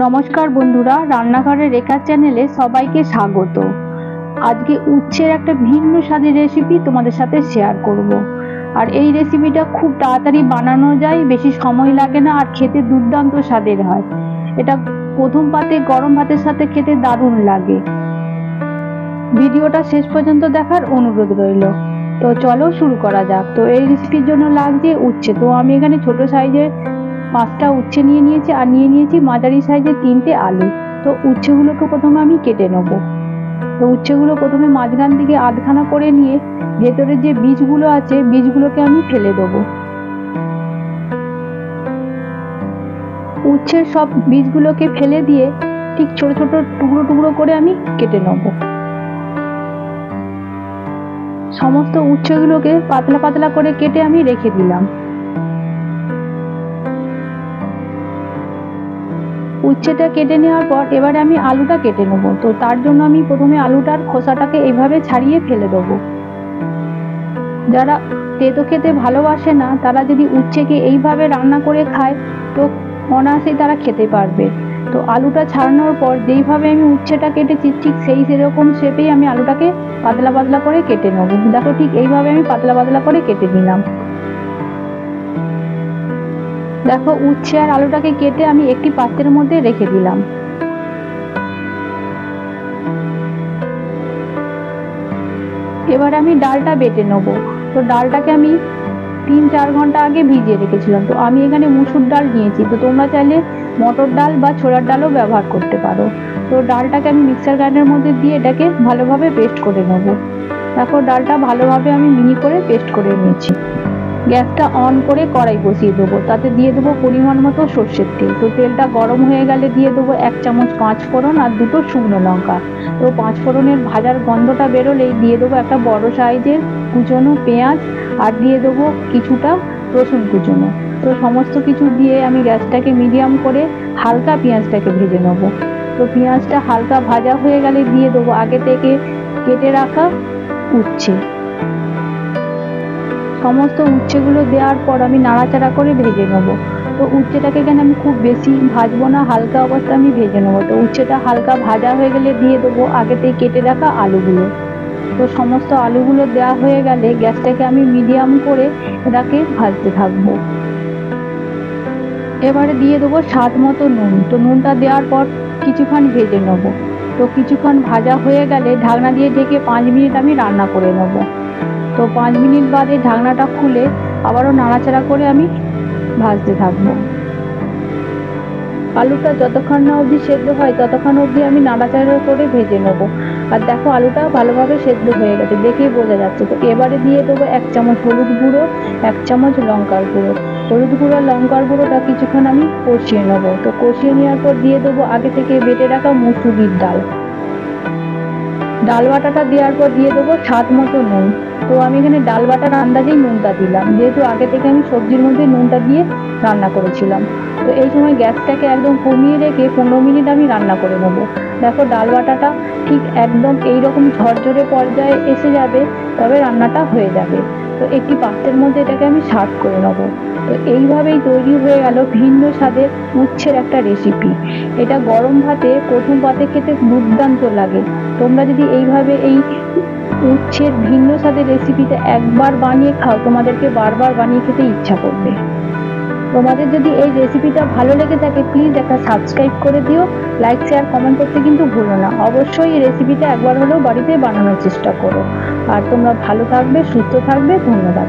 নমস্কার বন্ধুরা, রান্নাঘরে রেখা চ্যানেলে সবাইকে স্বাগত। আজকে উচ্ছের একটা ভিন্ন স্বাদের রেসিপি তোমাদের সাথে শেয়ার করব। আর এই রেসিপিটা খুব তাড়াতাড়ি বানানো যায়, বেশি সময় লাগে না, আর খেতে দুর্দান্ত স্বাদের হয়। এটা প্রথম পাতে গরম ভাতের সাথে খেতে দারুণ লাগে। ভিডিওটা শেষ পর্যন্ত দেখার অনুরোধ রইল। তো চলো শুরু করা যাক। তো এই রেসিপির জন্য লাগছে উচ্ছে। তো আমি এখানে ছোট সাইজের 5টা উচ্ছে নিয়ে নিয়েছি, আর নিয়ে নিয়েছি মাঝারি সাইজের 3টে আলু। তো উচ্ছেগুলোকে প্রথমে আমি কেটে নেব। তো উচ্ছেগুলো প্রথমে মাঝখান থেকে আধখানা করে নিয়ে ভেতরে যে বীজগুলো আছে বীজগুলোকে আমি ফেলে দেবো। উচ্ছের সব বীজগুলোকে ফেলে দিয়ে ঠিক ছোট ছোট টুকরো টুকরো করে আমি কেটে নেব। সমস্ত উচ্ছেগুলোকে পাতলা পাতলা করে কেটে আমি রেখে দিলাম। উচ্ছেটা কেটে নেওয়ার পর এবারে আমি আলুটা কেটে নেব। তো তার জন্য আমি প্রথমে আলুটার খোসাটাকে এইভাবে ছাড়িয়ে ফেলে দেবো। যারা তেতো খেতে ভালোবাসে না তারা যদি উচ্ছেকে এইভাবে রান্না করে খায় তো অনায়াসেই তারা খেতে পারবে। তো আলুটা ছাড়ানোর পর যেইভাবে আমি উচ্ছেটা কেটেছি ঠিক সেরকম শেপেই আমি আলুটাকে পাতলা পাতলা করে কেটে নেব। দেখো ঠিক এইভাবে আমি পাতলা পাতলা করে কেটে নিলাম। দেখো উচ্ছে আর আলুটাকে কেটে আমি একটি পাত্রের মধ্যে রেখে দিলাম। এবার আমি ডালটা বেটে নেব। তো ডালটাকে আমি 3-4 ঘন্টা আগে ভিজিয়ে রেখেছিলাম। তো আমি এখানে মুসুর ডাল নিয়েছি, তো তোমরা চাইলে মটর ডাল বা ছোলার ডালও ব্যবহার করতে পারো। তো ডালটাকে আমি মিক্সার গ্রাইন্ডারের মধ্যে দিয়ে এটাকে ভালোভাবে পেস্ট করে নেব। দেখো ডালটা ভালোভাবে আমি মিহি করে পেস্ট করে নিয়েছি। গ্যাসটা অন করে কড়াই বসিয়ে দেবো, তাতে দিয়ে দেবো পরিমাণ মতো সর্ষের তেল। তো তেলটা গরম হয়ে গেলে দিয়ে দেবো 1 চামচ 5 ফোড়ন আর 2টো শুকনো লঙ্কা। তো 5 ফোড়নের ভাজার গন্ধটা বেরোলেই দিয়ে দেবো একটা বড় সাইজের কুচনো পেঁয়াজ, আর দিয়ে দেবো কিছুটা রসুন কুচনো। তো সমস্ত কিছু দিয়ে আমি গ্যাসটাকে মিডিয়াম করে হালকা পেঁয়াজটাকে ভেজে নেব। তো পেঁয়াজটা হালকা ভাজা হয়ে গেলে দিয়ে দেবো আগে থেকে কেটে রাখা উচ্ছে। সমস্ত উচ্ছেগুলো দেওয়ার পর আমি নাড়াচাড়া করে ভেজে নেব। তো উচ্ছেটাকে এখানে আমি খুব বেশি ভাজবো না, হালকা অবস্থা আমি ভেজে নেবো। তো উচ্ছেটা হালকা ভাজা হয়ে গেলে দিয়ে দেবো আগে থেকে কেটে রাখা আলুগুলো। তো সমস্ত আলুগুলো দেওয়া হয়ে গেলে গ্যাসটাকে আমি মিডিয়াম করে এটাকে ভাজতে থাকবো। এবারে দিয়ে দেবো স্বাদ মতো নুন। তো নুনটা দেওয়ার পর কিছুক্ষণ ভেজে নেব। তো কিছুক্ষণ ভাজা হয়ে গেলে ঢাকনা দিয়ে ঢেকে 5 মিনিট আমি রান্না করে নেব। তো 5 মিনিট বাদে ঢাকনাটা খুলে আবারও নাড়াচাড়া করে আমি ভাজতে থাকবো। আলুটা যতক্ষণ না অবধি সেদ্ধ হয় ততক্ষণ অবধি আমি নাড়াচাড়া করে ভেজে নেব। আর দেখো আলুটা ভালোভাবে সেদ্ধ হয়ে গেছে, দেখেই বোঝা যাচ্ছে। তো এবারে দিয়ে দেবো 1 চামচ হলুদ গুঁড়ো, 1 চামচ লঙ্কার গুঁড়ো। হলুদ গুঁড়ো আর লঙ্কার গুঁড়োটা কিছুক্ষণ আমি কষিয়ে নেব। তো কষিয়ে নেওয়ার পর দিয়ে দেবো আগে থেকে বেটে রাখা মুসুরির ডাল। ডাল বাটাটা দেওয়ার পর দিয়ে দেবো স্বাদ মতো নুন। তো আমি এখানে ডাল বাটার আন্দাজেই নুনটা দিলাম, যেহেতু আগে থেকে আমি সবজির মধ্যে নুনটা দিয়ে রান্না করেছিলাম। তো এই সময় গ্যাসটাকে একদম কমিয়ে রেখে 15 মিনিট আমি রান্না করে নেব। দেখো ডাল বাটাটা ঠিক একদম এইরকম ঝরঝরে পর্যায়ে এসে যাবে, তবে রান্নাটা হয়ে যাবে। তো একটি পাত্রের মধ্যে এটাকে আমি সার্ভ করে নেব। তো এইভাবেই তৈরি হয়ে গেল ভিন্ন স্বাদের উচ্ছের একটা রেসিপি। এটা গরম ভাতে প্রথম পাতে খেতে দুর্দান্ত লাগে। তোমরা যদি এইভাবে এই উচ্ছের ভিন্ন স্বাদের রেসিপিটা একবার বানিয়ে খাও, তোমাদেরকে বারবার বানিয়ে খেতে ইচ্ছা করবে। তোমাদের যদি এই রেসিপিটা ভালো লেগে থাকে প্লিজ একটা সাবস্ক্রাইব করে দিও, লাইক শেয়ার কমেন্ট করতে কিন্তু ভুলো না। অবশ্যই এই রেসিপিটা একবার হলেও বাড়িতে বানানোর চেষ্টা করো। আর তোমরা ভালো থাকবে, সুস্থ থাকবে। ধন্যবাদ।